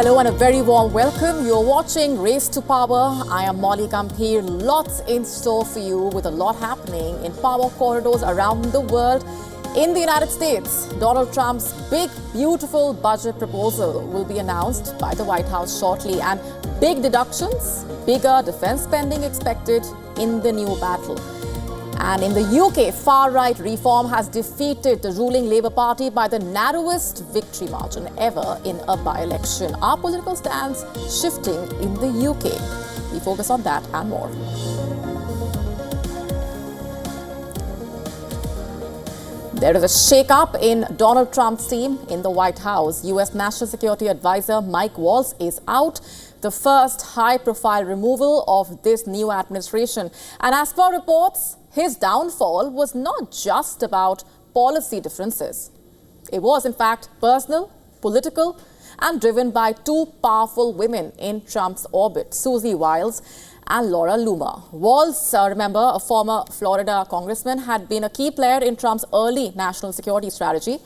Hello and a very warm welcome. You're watching Race to Power. I am Molly Gambhir. Lots in store for you with a lot happening in power corridors around the world. In the United States, Donald Trump's big, beautiful budget proposal will be announced by the White House shortly, and big deductions, bigger defense spending expected in the new battle. And in the UK, far-right reform has defeated the ruling Labour Party by the narrowest victory margin ever in a by-election. Our political stance shifting in the UK. We focus on that and more. There is a shake-up in Donald Trump's team in the White House. US National Security Advisor Mike Waltz is out, the first high-profile removal of this new administration. And as per reports, his downfall was not just about policy differences. It was, in fact, personal, political, and driven by two powerful women in Trump's orbit, Susie Wiles and Laura Loomer. Waltz, remember, a former Florida congressman, had been a key player in Trump's early national security strategy.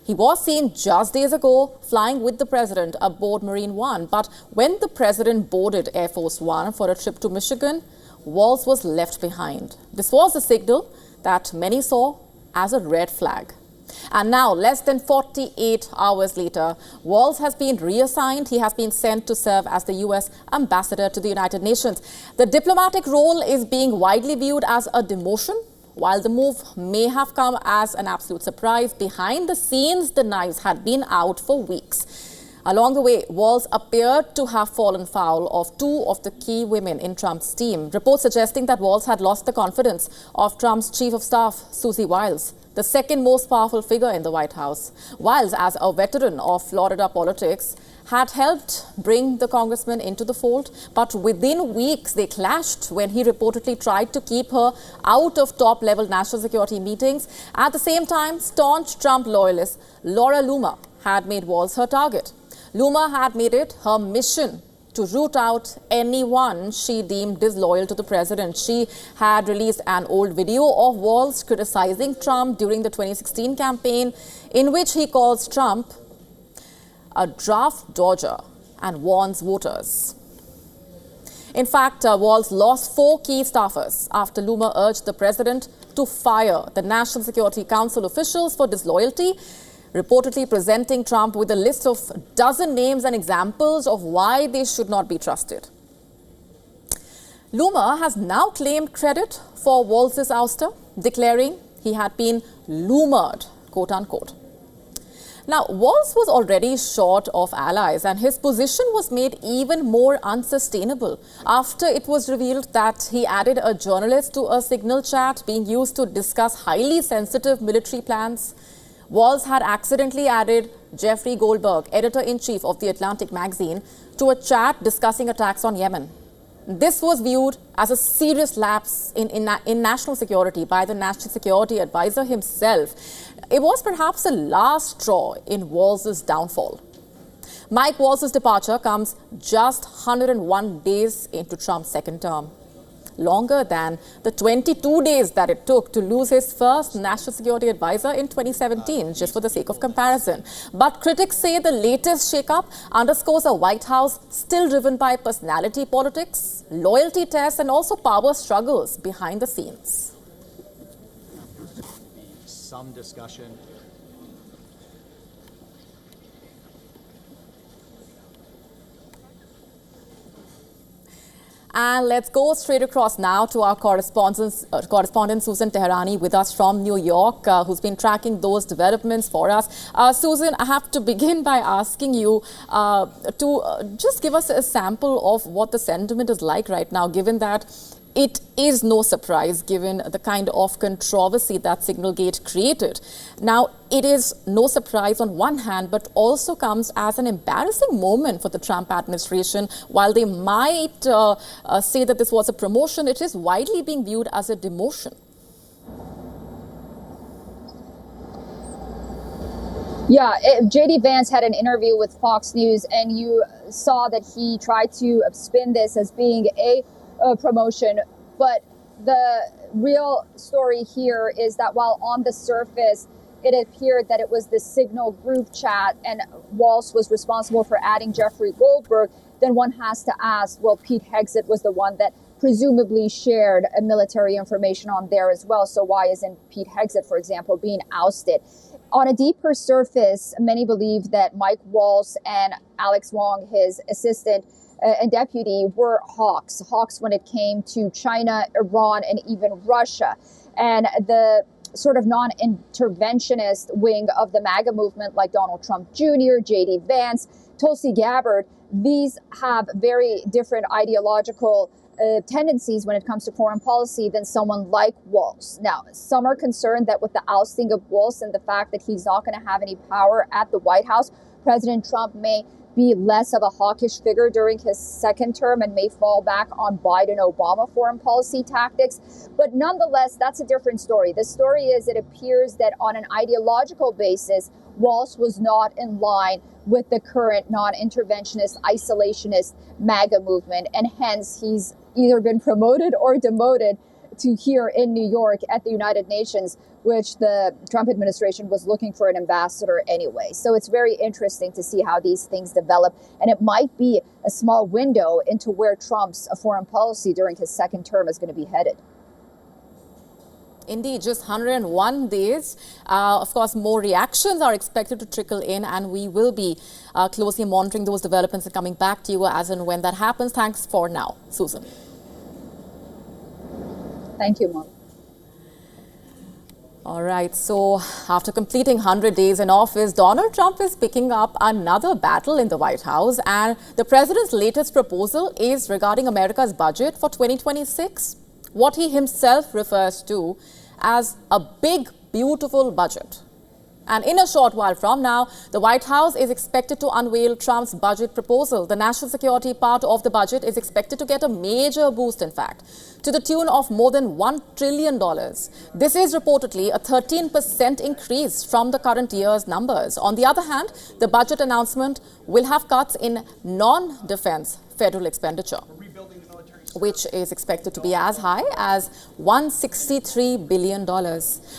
He was seen just days ago flying with the president aboard Marine One. But when the president boarded Air Force One for a trip to Michigan, Waltz was left behind. This was a signal that many saw as a red flag. And now, less than 48 hours later, Waltz has been reassigned. He has been sent to serve as the U.S. ambassador to the United Nations. The diplomatic role is being widely viewed as a demotion. While the move may have come as an absolute surprise, behind the scenes, the knives had been out for weeks. Along the way, Waltz appeared to have fallen foul of two of the key women in Trump's team. Reports suggesting that Waltz had lost the confidence of Trump's chief of staff, Susie Wiles, the second most powerful figure in the White House. Wiles, as a veteran of Florida politics, had helped bring the congressman into the fold. But within weeks, they clashed when he reportedly tried to keep her out of top-level national security meetings. At the same time, staunch Trump loyalist Laura Loomer had made Waltz her target. Loomer had made it her mission to root out anyone she deemed disloyal to the president. She had released an old video of Waltz criticizing Trump during the 2016 campaign, in which he calls Trump a draft dodger and warns voters. In fact, Waltz lost 4 key staffers after Loomer urged the president to fire the National Security Council officials for disloyalty, reportedly presenting Trump with a list of a dozen names and examples of why they should not be trusted. Loomer has now claimed credit for Waltz's ouster, declaring he had been Loomered, quote unquote. Now, Waltz was already short of allies, and his position was made even more unsustainable after it was revealed that he added a journalist to a signal chat being used to discuss highly sensitive military plans. Waltz had accidentally added Jeffrey Goldberg, editor-in-chief of The Atlantic magazine, to a chat discussing attacks on Yemen. This was viewed as a serious lapse in national security by the National Security Advisor himself. It was perhaps the last straw in Waltz's downfall. Mike Waltz's departure comes just 101 days into Trump's second term, longer than the 22 days that it took to lose his first national security advisor in 2017, just for the sake of comparison. But critics say the latest shakeup underscores a White House still driven by personality politics, loyalty tests, and also power struggles behind the scenes. Some discussion. And let's go straight across now to our correspondent Susan Teherani with us from New York, who's been tracking those developments for us. Susan, I have to begin by asking you to just give us a sample of what the sentiment is like right now, given that it is no surprise given the kind of controversy that Signalgate created. Now, it is no surprise on one hand, but also comes as an embarrassing moment for the Trump administration. While they might say that this was a promotion, it is widely being viewed as a demotion. Yeah, J.D. Vance had an interview with Fox News, and you saw that he tried to spin this as being a promotion. But the real story here is that while on the surface, it appeared that it was the Signal group chat and Waltz was responsible for adding Jeffrey Goldberg, then one has to ask, well, Pete Hegseth was the one that presumably shared military information on there as well. So why isn't Pete Hegseth, for example, being ousted? On a deeper surface, many believe that Mike Waltz and Alex Wong, his assistant and deputy, were hawks when it came to China, Iran, and even Russia. And the sort of non-interventionist wing of the MAGA movement, like Donald Trump Jr., J.D. Vance, Tulsi Gabbard, these have very different ideological tendencies when it comes to foreign policy than someone like Waltz. Now, some are concerned that with the ousting of Waltz and the fact that he's not going to have any power at the White House, President Trump may be less of a hawkish figure during his second term and may fall back on Biden-Obama foreign policy tactics. But nonetheless, that's a different story. The story is it appears that on an ideological basis, Waltz was not in line with the current non-interventionist, isolationist MAGA movement, and hence he's either been promoted or demoted to here in New York at the United Nations, which the Trump administration was looking for an ambassador anyway. So it's very interesting to see how these things develop, and it might be a small window into where Trump's foreign policy during his second term is going to be headed. Indeed, just 101 days. Of course, more reactions are expected to trickle in, and we will be closely monitoring those developments and coming back to you as and when that happens. Thanks for now, Susan. Thank you, Mom. All right, so after completing 100 days in office, Donald Trump is picking up another battle in the White House, and the president's latest proposal is regarding America's budget for 2026, what he himself refers to as a big, beautiful budget. And in a short while from now, the White House is expected to unveil Trump's budget proposal. The national security part of the budget is expected to get a major boost, in fact, to the tune of more than $1 trillion. This is reportedly a 13% increase from the current year's numbers. On the other hand, the budget announcement will have cuts in non-defense federal expenditure, which is expected to be as high as $163 billion.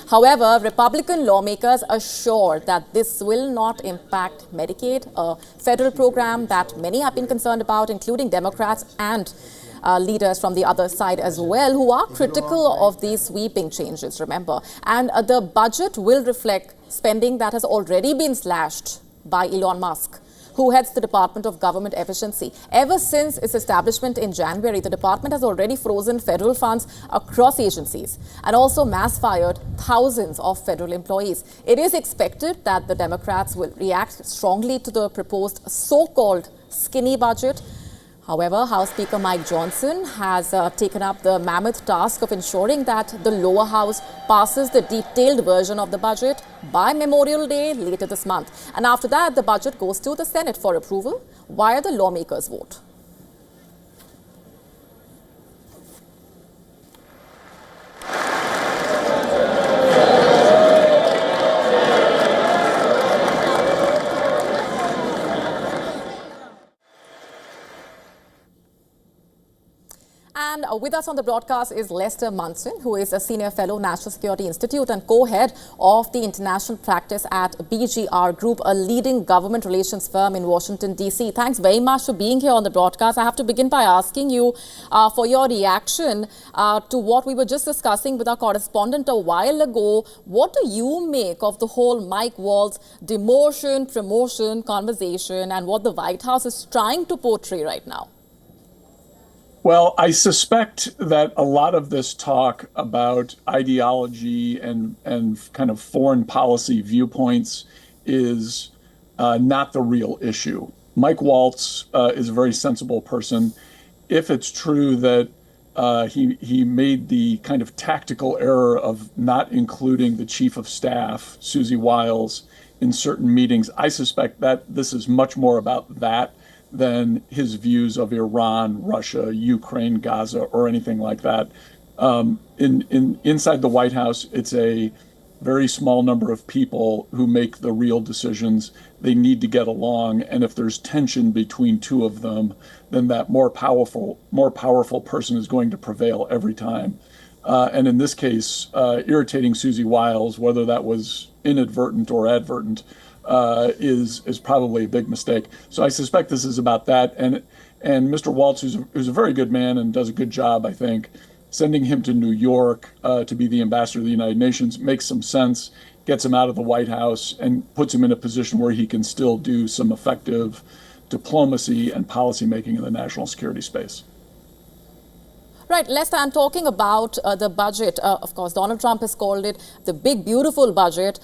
However, Republican lawmakers assure that this will not impact Medicaid, a federal program that many have been concerned about, including Democrats and leaders from the other side as well, who are critical of these sweeping changes, remember. And the budget will reflect spending that has already been slashed by Elon Musk, who heads the Department of Government Efficiency. Ever since its establishment in January, the department has already frozen federal funds across agencies and also mass-fired thousands of federal employees. It is expected that the Democrats will react strongly to the proposed so-called skinny budget. However, House Speaker Mike Johnson has taken up the mammoth task of ensuring that the lower house passes the detailed version of the budget by Memorial Day later this month. And after that, the budget goes to the Senate for approval via the lawmakers' vote. And with us on the broadcast is Lester Munson, who is a senior fellow, National Security Institute, and co-head of the international practice at BGR Group, a leading government relations firm in Washington, D.C. Thanks very much for being here on the broadcast. I have to begin by asking you for your reaction to what we were just discussing with our correspondent a while ago. What do you make of the whole Mike Waltz demotion, promotion conversation and what the White House is trying to portray right now? Well, I suspect that a lot of this talk about ideology and kind of foreign policy viewpoints is not the real issue. Mike Waltz is a very sensible person. If it's true that he made the kind of tactical error of not including the chief of staff, Susie Wiles, in certain meetings, I suspect that this is much more about that than his views of Iran, Russia, Ukraine, Gaza, or anything like that. Inside the White House, it's a very small number of people who make the real decisions. They need to get along, and if there's tension between two of them, then that more powerful person is going to prevail every time. and in this case, irritating Susie Wiles, whether that was inadvertent or advertent, is probably a big mistake. So I suspect this is about that. And Mr. Waltz, who's a very good man and does a good job, I think, sending him to New York to be the ambassador to the United Nations makes some sense, gets him out of the White House, and puts him in a position where he can still do some effective diplomacy and policymaking in the national security space. Right, Lester, I'm talking about the budget. Of course, Donald Trump has called it the big, beautiful budget.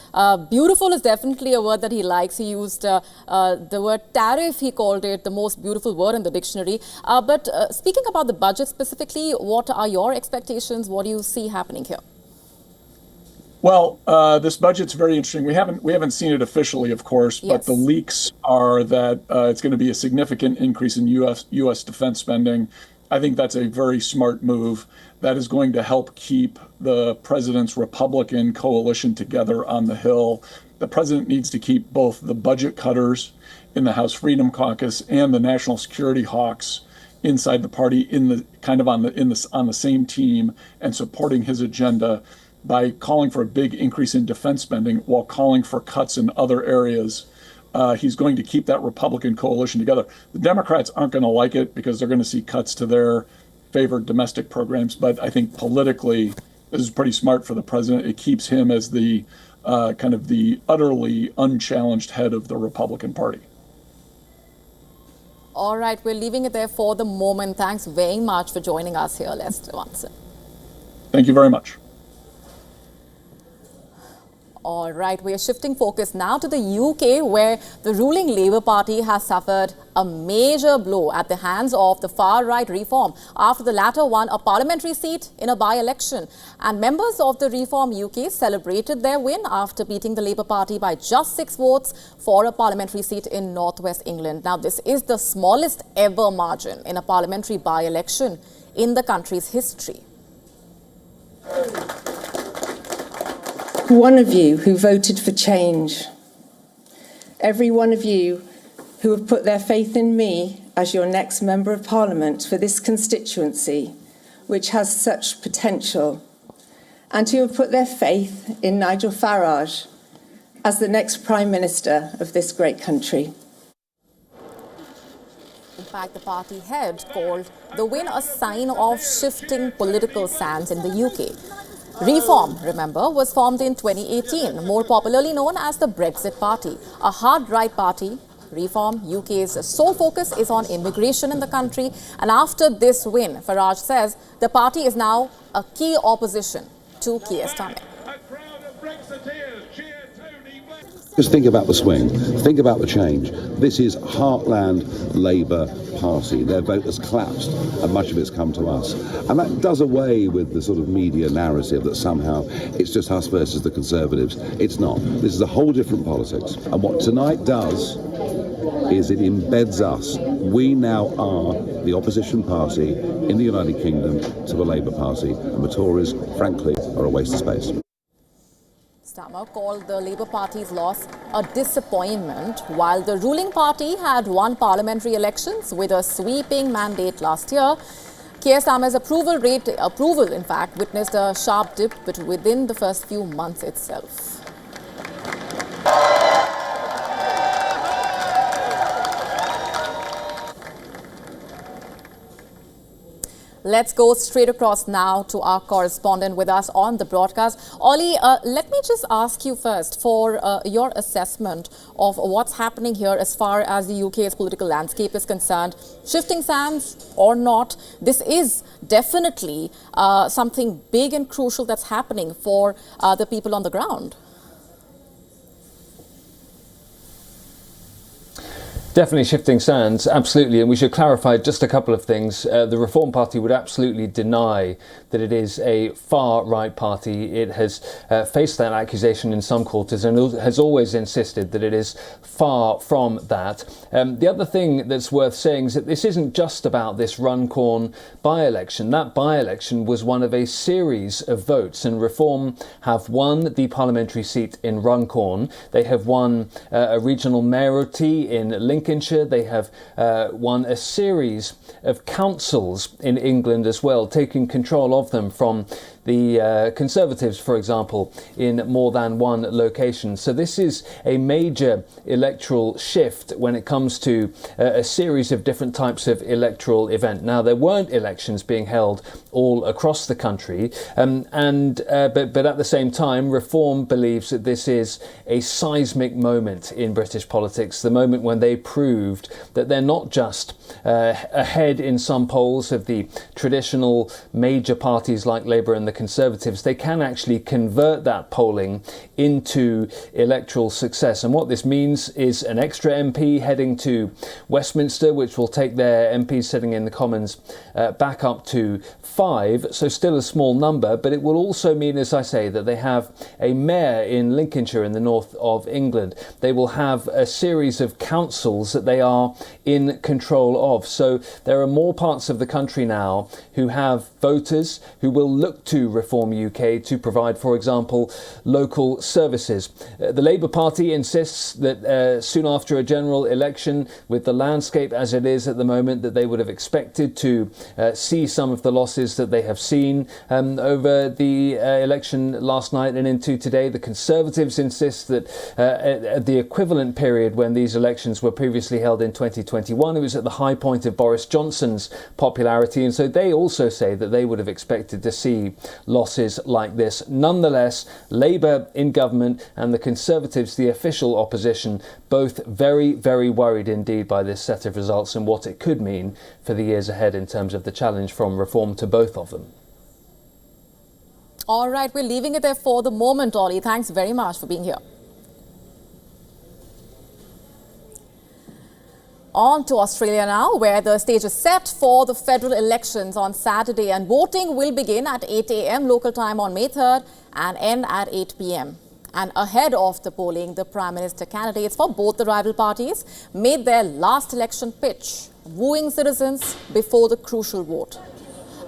Beautiful is definitely a word that he likes. He used the word tariff, he called it the most beautiful word in the dictionary. But speaking about the budget specifically, what are your expectations? What do you see happening here? Well, this budget's very interesting. We haven't seen it officially, of course, but Yes. the leaks are that it's going to be a significant increase in U.S. defense spending. I think that's a very smart move that is going to help keep the president's Republican coalition together on the Hill. The president needs to keep both the budget cutters in the House Freedom Caucus and the national security hawks inside the party in the kind of on the same team and supporting his agenda by calling for a big increase in defense spending while calling for cuts in other areas. He's going to keep that Republican coalition together. The Democrats aren't going to like it because they're going to see cuts to their favored domestic programs. But I think politically, this is pretty smart for the president. It keeps him as the kind of the utterly unchallenged head of the Republican Party. All right, we're leaving it there for the moment. Thanks very much for joining us here, Lester Watson. Thank you very much. All right, we are shifting focus now to the UK, where the ruling Labour Party has suffered a major blow at the hands of the far-right Reform after the latter won a parliamentary seat in a by-election. And members of the Reform UK celebrated their win after beating the Labour Party by just 6 votes for a parliamentary seat in northwest England. Now, this is the smallest ever margin in a parliamentary by-election in the country's history. One of you who voted for change, every one of you who have put their faith in me as your next Member of Parliament for this constituency, which has such potential, and who have put their faith in Nigel Farage as the next Prime Minister of this great country. In fact, the party head called the win a sign of shifting political sands in the UK. Reform, remember, was formed in 2018, more popularly known as the Brexit Party, a hard-right party. Reform UK's sole focus is on immigration in the country, and after this win, Farage says the party is now a key opposition to Keir Starmer. Just think about the swing, think about the change. This is Heartland Labour Party. Their vote has collapsed and much of it's come to us. And that does away with the sort of media narrative that somehow it's just us versus the Conservatives. It's not. This is a whole different politics. And what tonight does is it embeds us. We now are the opposition party in the United Kingdom to the Labour Party. And the Tories, frankly, are a waste of space. Starmer called the Labour Party's loss a disappointment, while the ruling party had won parliamentary elections with a sweeping mandate last year. Keir Starmer's approval, in fact, witnessed a sharp dip but within the first few months itself. Let's go straight across now to our correspondent with us on the broadcast. Ollie, let me just ask you first for your assessment of what's happening here as far as the UK's political landscape is concerned. Shifting sands or not, this is definitely something big and crucial that's happening for the people on the ground. Definitely shifting sands, absolutely. And we should clarify just a couple of things. The Reform Party would absolutely deny that it is a far-right party. It has faced that accusation in some quarters and has always insisted that it is far from that. The other thing that's worth saying is that this isn't just about this Runcorn by-election. That by-election was one of a series of votes, and Reform have won the parliamentary seat in Runcorn. They have won a regional mayoralty in Lincolnshire. They have won a series of councils in England as well, taking control of them from the Conservatives, for example, in more than one location. So this is a major electoral shift when it comes to a series of different types of electoral event. Now, there weren't elections being held all across the country, but at the same time, Reform believes that this is a seismic moment in British politics, the moment when they proved that they're not just ahead in some polls of the traditional major parties like Labour and the Conservatives. They can actually convert that polling into electoral success. And what this means is an extra MP heading to Westminster, which will take their MPs sitting in the Commons back up to 5, so still a small number, but it will also mean, as I say, that they have a mayor in Lincolnshire in the north of England. They will have a series of councils that they are in control of. So there are more parts of the country now who have voters who will look to Reform UK to provide, for example, local services. The Labour Party insists that soon after a general election, with the landscape as it is at the moment, that they would have expected to see some of the losses that they have seen over the election last night and into today. The Conservatives insist that at the equivalent period when these elections were previously held in 2021, it was at the high point of Boris Johnson's popularity, and so they also say that they would have expected to see losses like this. Nonetheless, Labour in government and the Conservatives, the official opposition, both very, very worried indeed by this set of results and what it could mean for the years ahead in terms of the challenge from Reform to both of them. All right, we're leaving it there for the moment, Ollie. Thanks very much for being here. On to Australia now, where the stage is set for the federal elections on Saturday, and voting will begin at 8 a.m. local time on May 3rd and end at 8 p.m. And ahead of the polling, the Prime Minister candidates for both the rival parties made their last election pitch, wooing citizens before the crucial vote.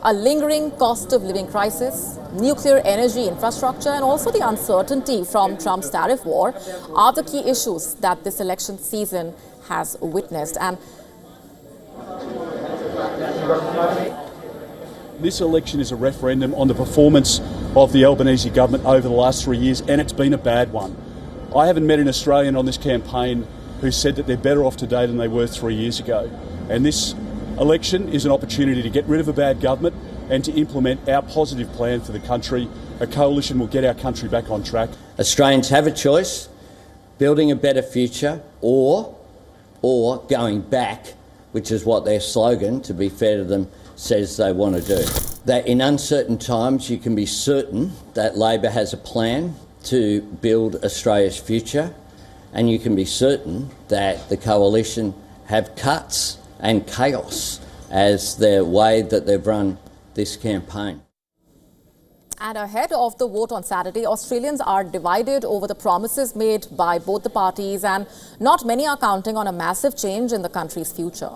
A lingering cost of living crisis, nuclear energy infrastructure, and also the uncertainty from Trump's tariff war are the key issues that this election season has witnessed. And this election is a referendum on the performance of the Albanese government over the last 3 years, and it's been a bad one. I haven't met an Australian on this campaign who said that they're better off today than they were 3 years ago. And this election is an opportunity to get rid of a bad government and to implement our positive plan for the country. A coalition will get our country back on track. Australians have a choice: building a better future or going back, which is what their slogan, to be fair to them, says they want to do. That in uncertain times you can be certain that Labor has a plan to build Australia's future, and you can be certain that the coalition have cuts and chaos as the way that they've run this campaign. And ahead of the vote on Saturday, Australians are divided over the promises made by both the parties, and not many are counting on a massive change in the country's future.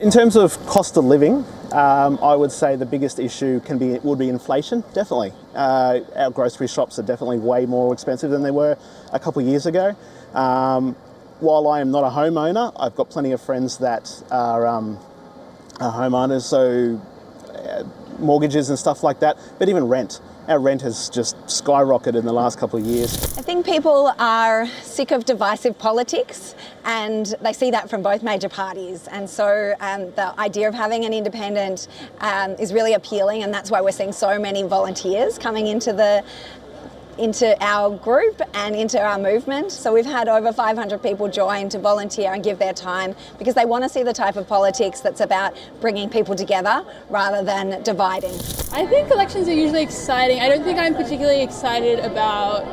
In terms of cost of living, I would say the biggest issue would be inflation, definitely. Our grocery shops are definitely way more expensive than they were a couple of years ago. While I am not a homeowner, I've got plenty of friends that are homeowners, so mortgages and stuff like that, but even rent. Our rent has just skyrocketed in the last couple of years. I think people are sick of divisive politics, and they see that from both major parties. And so the idea of having an independent is really appealing, and that's why we're seeing so many volunteers coming into our group and into our movement. So we've had over 500 people join to volunteer and give their time because they want to see the type of politics that's about bringing people together rather than dividing. I think elections are usually exciting. I don't think I'm particularly excited about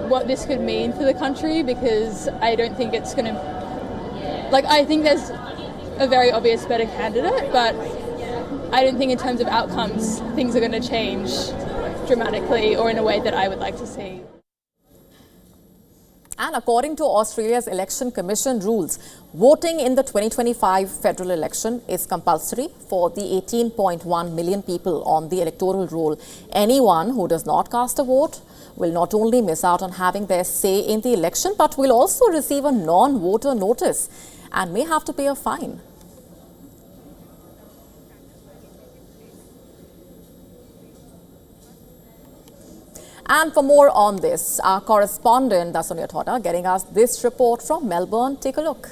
what this could mean for the country, because I don't think it's going to... I think there's a very obvious better candidate, but I don't think in terms of outcomes things are going to change dramatically or in a way that I would like to see. And according to Australia's Election Commission rules, voting in the 2025 federal election is compulsory for the 18.1 million people on the electoral roll. Anyone who does not cast a vote will not only miss out on having their say in the election, but will also receive a non-voter notice and may have to pay a fine. And for more on this, our correspondent, Dassonia Thoda, getting us this report from Melbourne. Take a look.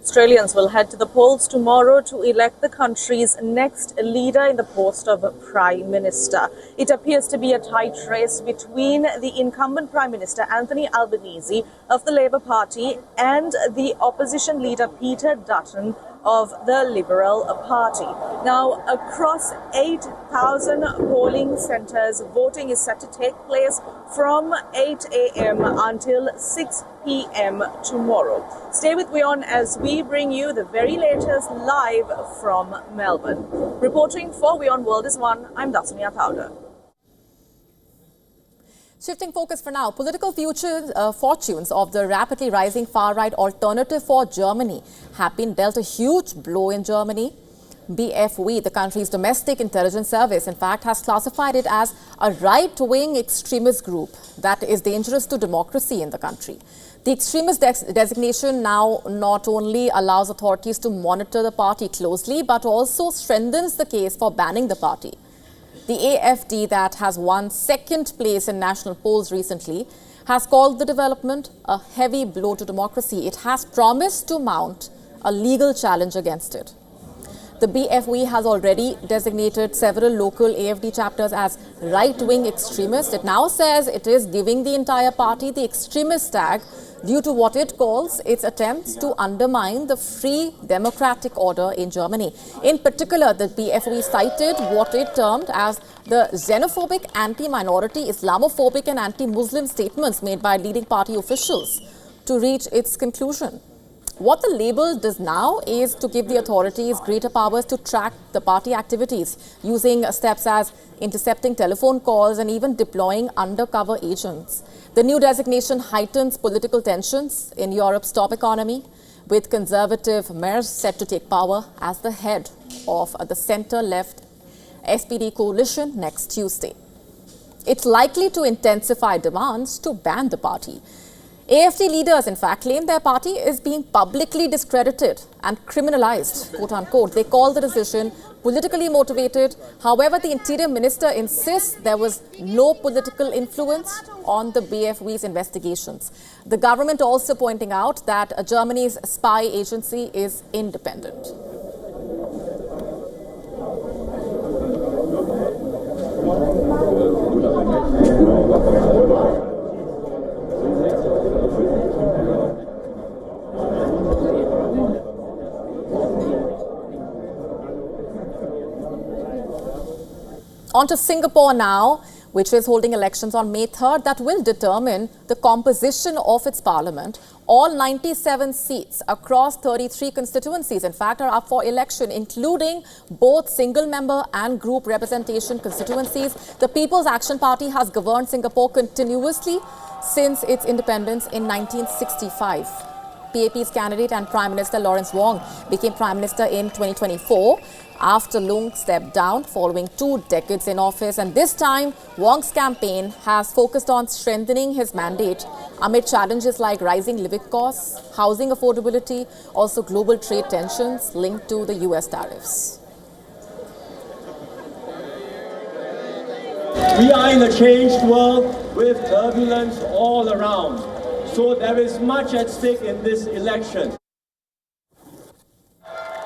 Australians will head to the polls tomorrow to elect the country's next leader in the post of Prime Minister. It appears to be a tight race between the incumbent Prime Minister Anthony Albanese of the Labour Party and the opposition leader Peter Dutton of the Liberal Party. Now, across 8,000 polling centres, voting is set to take place from 8 a.m. until 6 p.m. tomorrow. Stay with WION as we bring you the very latest live from Melbourne. Reporting for WION World is One, I'm Dassonia Thoda. Shifting focus for now, political fortunes of the rapidly rising far-right Alternative for Germany have been dealt a huge blow in Germany. BFW, the country's domestic intelligence service, in fact, has classified it as a right-wing extremist group that is dangerous to democracy in the country. The extremist designation now not only allows authorities to monitor the party closely, but also strengthens the case for banning the party. The AfD, that has won second place in national polls recently, has called the development a heavy blow to democracy. It has promised to mount a legal challenge against it. The BFW has already designated several local AfD chapters as right-wing extremists. It now says it is giving the entire party the extremist tag due to what it calls its attempts to undermine the free democratic order in Germany. In particular, the BFW cited what it termed as the xenophobic, anti-minority, Islamophobic and anti-Muslim statements made by leading party officials to reach its conclusion. What the label does now is to give the authorities greater powers to track the party activities, using steps as intercepting telephone calls and even deploying undercover agents. The new designation heightens political tensions in Europe's top economy, with conservative mayors set to take power as the head of the centre-left SPD coalition next Tuesday. It's likely to intensify demands to ban the party. AfD leaders, in fact, claim their party is being publicly discredited and criminalized, quote unquote. They call the decision politically motivated. However, the Interior Minister insists there was no political influence on the BFW's investigations. The government also pointing out that Germany's spy agency is independent. On to Singapore now, which is holding elections on May 3rd that will determine the composition of its parliament. All 97 seats across 33 constituencies, in fact, are up for election, including both single-member and group representation constituencies. The People's Action Party has governed Singapore continuously since its independence in 1965. PAP's candidate and Prime Minister Lawrence Wong became Prime Minister in 2024 after Leung stepped down following 2 decades in office. And this time, Wong's campaign has focused on strengthening his mandate amid challenges like rising living costs, housing affordability, also global trade tensions linked to the US tariffs. We are in a changed world with turbulence all around. So there is much at stake in this election.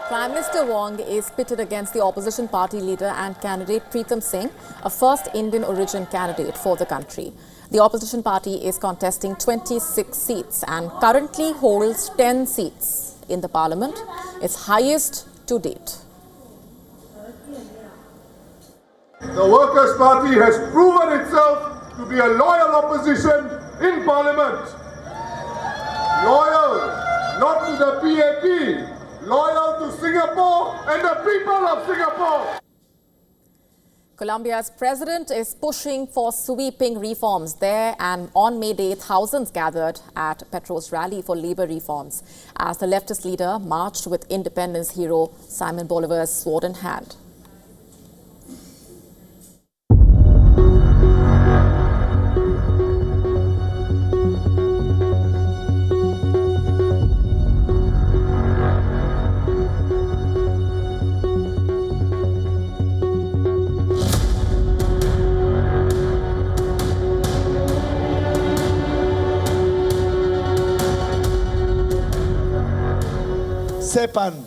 Prime Minister Wong is pitted against the opposition party leader and candidate Pritam Singh, a first Indian origin candidate for the country. The opposition party is contesting 26 seats and currently holds 10 seats in the parliament, its highest to date. The Workers' Party has proven itself to be a loyal opposition in parliament. Loyal not to the PAP, loyal to Singapore and the people of Singapore. Colombia's president is pushing for sweeping reforms there, and on May Day, thousands gathered at Petro's rally for labor reforms as the leftist leader marched with independence hero Simon Bolivar's sword in hand. sepan.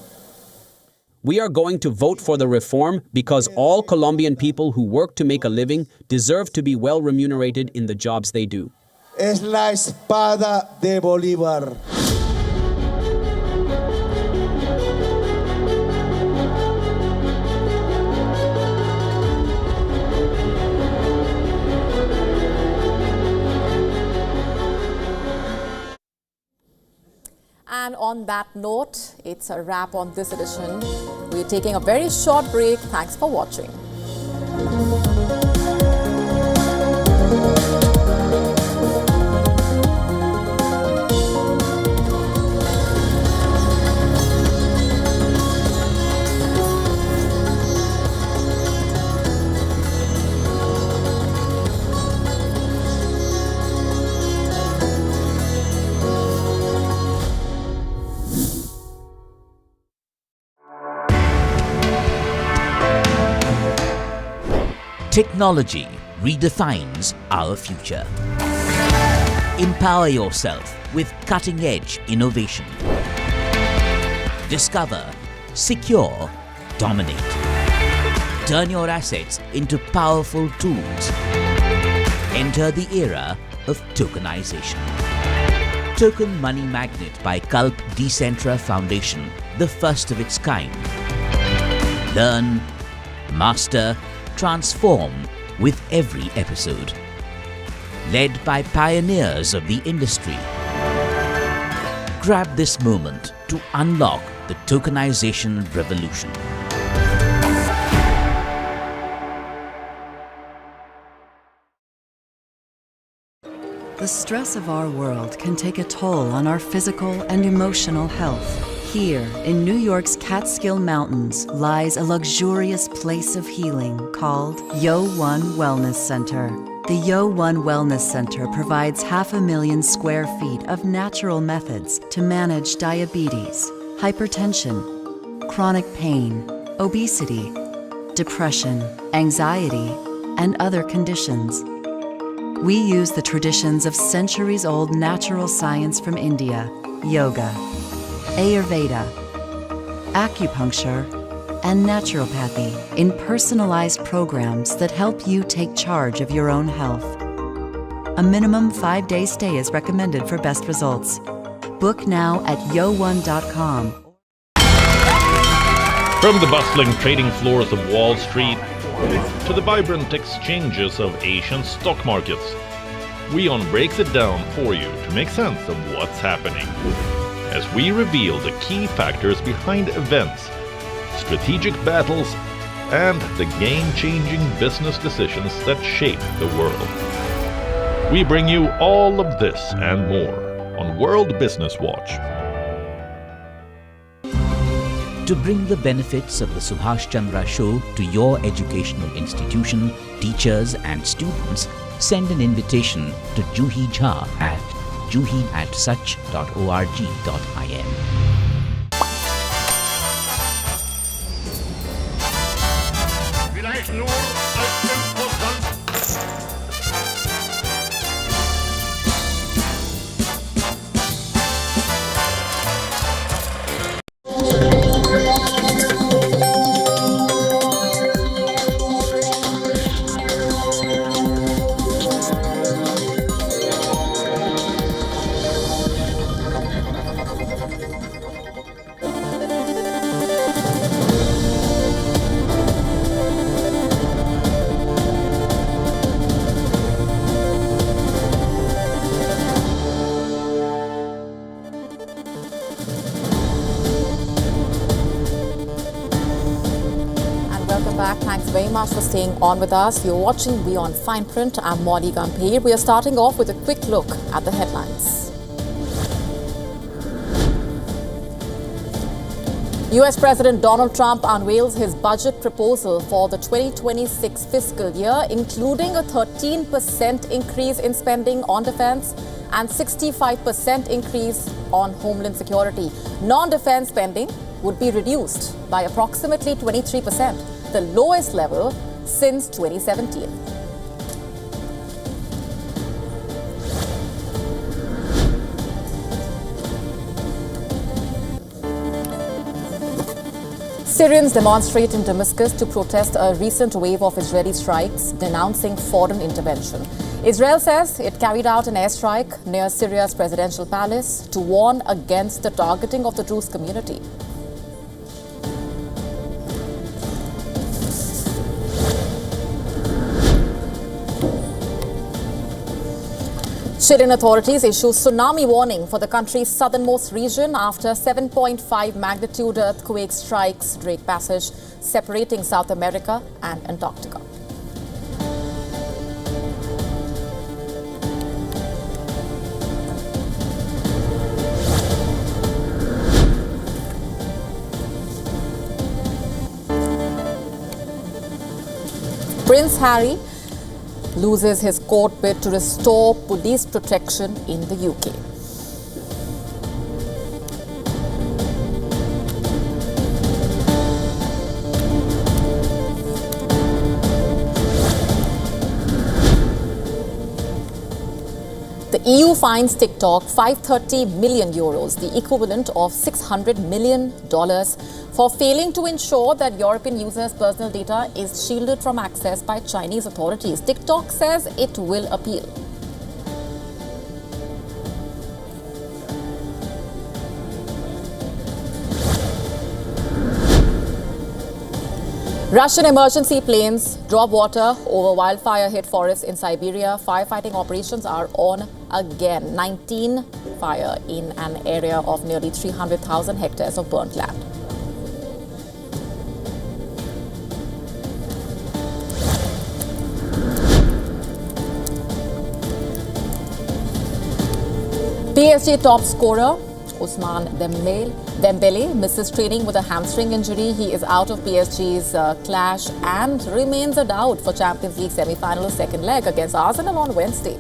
We are going to vote for the reform because all Colombian people who work to make a living deserve to be well remunerated in the jobs they do. Es la espada de Bolívar. And on that note, it's a wrap on this edition. We're taking a very short break. Thanks for watching. Technology redefines our future. Empower yourself with cutting-edge innovation. Discover, secure, dominate. Turn your assets into powerful tools. Enter the era of tokenization. Token Money Magnet by Kalp Decentra Foundation, the first of its kind. Learn, master, transform with every episode. Led by pioneers of the industry. Grab this moment to unlock the tokenization revolution. The stress of our world can take a toll on our physical and emotional health. Here, in New York's Catskill Mountains, lies a luxurious place of healing called WION Wellness Center. The WION Wellness Center provides 500,000 square feet of natural methods to manage diabetes, hypertension, chronic pain, obesity, depression, anxiety, and other conditions. We use the traditions of centuries-old natural science from India, yoga, Ayurveda, acupuncture, and naturopathy in personalized programs that help you take charge of your own health. A minimum 5-day stay is recommended for best results. Book now at yo1.com. From the bustling trading floors of Wall Street to the vibrant exchanges of Asian stock markets, WION breaks it down for you to make sense of what's happening. As we reveal the key factors behind events, strategic battles, and the game-changing business decisions that shape the world. We bring you all of this and more on World Business Watch. To bring the benefits of the Subhash Chandra Show to your educational institution, teachers and students, send an invitation to Juhi Jha at juhi@such.org.in. Thanks very much for staying on with us. You're watching WION Fine Print. I'm Maudie Gampir. We are starting off with a quick look at the headlines. US President Donald Trump unveils his budget proposal for the 2026 fiscal year, including a 13% increase in spending on defense and 65% increase on homeland security. Non-defense spending would be reduced by approximately 23%, the lowest level since 2017. Syrians demonstrate in Damascus to protest a recent wave of Israeli strikes, denouncing foreign intervention. Israel says it carried out an airstrike near Syria's presidential palace to warn against the targeting of the Druze community. Chilean authorities issue tsunami warning for the country's southernmost region after 7.5 magnitude earthquake strikes Drake Passage, separating South America and Antarctica. Prince Harry loses his court bid to restore police protection in the UK. The EU fines TikTok €530 million, the equivalent of $600 million, for failing to ensure that European users' personal data is shielded from access by Chinese authorities. TikTok says it will appeal. Russian emergency planes drop water over wildfire-hit forests in Siberia. Firefighting operations are on again. 19 fire in an area of nearly 300,000 hectares of burnt land. PSG top scorer Ousmane Dembele misses training with a hamstring injury. He is out of PSG's clash and remains a doubt for Champions League semi-final second leg against Arsenal on Wednesday.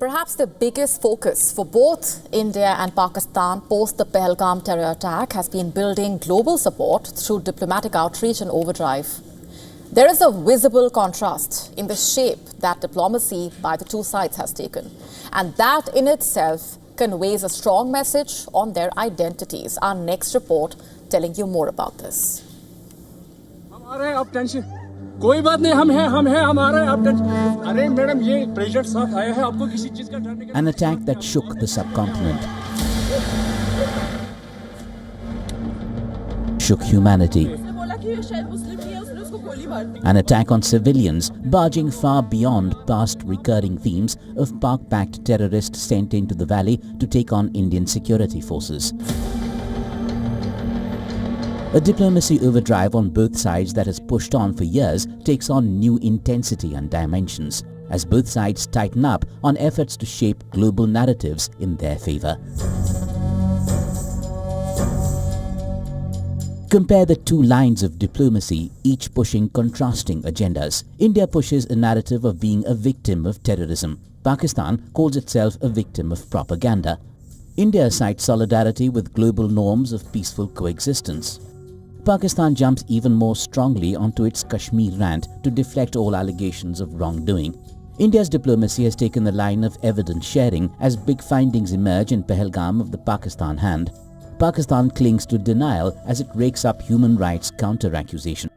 Perhaps the biggest focus for both India and Pakistan post the Pahalgam terror attack has been building global support through diplomatic outreach and overdrive. There is a visible contrast in the shape that diplomacy by the two sides has taken, and that in itself conveys a strong message on their identities. Our next report telling you more about this. कोई बात नहीं हम हैं हमारे अरे madam ये president साथ आया है आपको किसी चीज का डरने का An attack that shook the subcontinent, shook humanity. An attack on civilians, barging far beyond past recurring themes of Pak-backed terrorists sent into the valley to take on Indian security forces. A diplomacy overdrive on both sides that has pushed on for years takes on new intensity and dimensions as both sides tighten up on efforts to shape global narratives in their favor. Compare the two lines of diplomacy, each pushing contrasting agendas. India pushes a narrative of being a victim of terrorism. Pakistan calls itself a victim of propaganda. India cites solidarity with global norms of peaceful coexistence. Pakistan jumps even more strongly onto its Kashmir rant to deflect all allegations of wrongdoing. India's diplomacy has taken the line of evidence sharing as big findings emerge in Pahalgam of the Pakistan hand. Pakistan clings to denial as it rakes up human rights counter-accusation.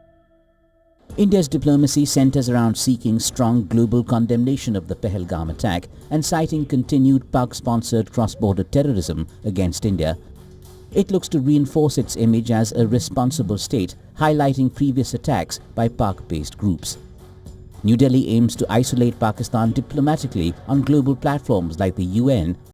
India's diplomacy centers around seeking strong global condemnation of the Pahalgam attack and citing continued Pak-sponsored cross-border terrorism against India. It looks to reinforce its image as a responsible state, highlighting previous attacks by Pak-based groups. New Delhi aims to isolate Pakistan diplomatically on global platforms like the UN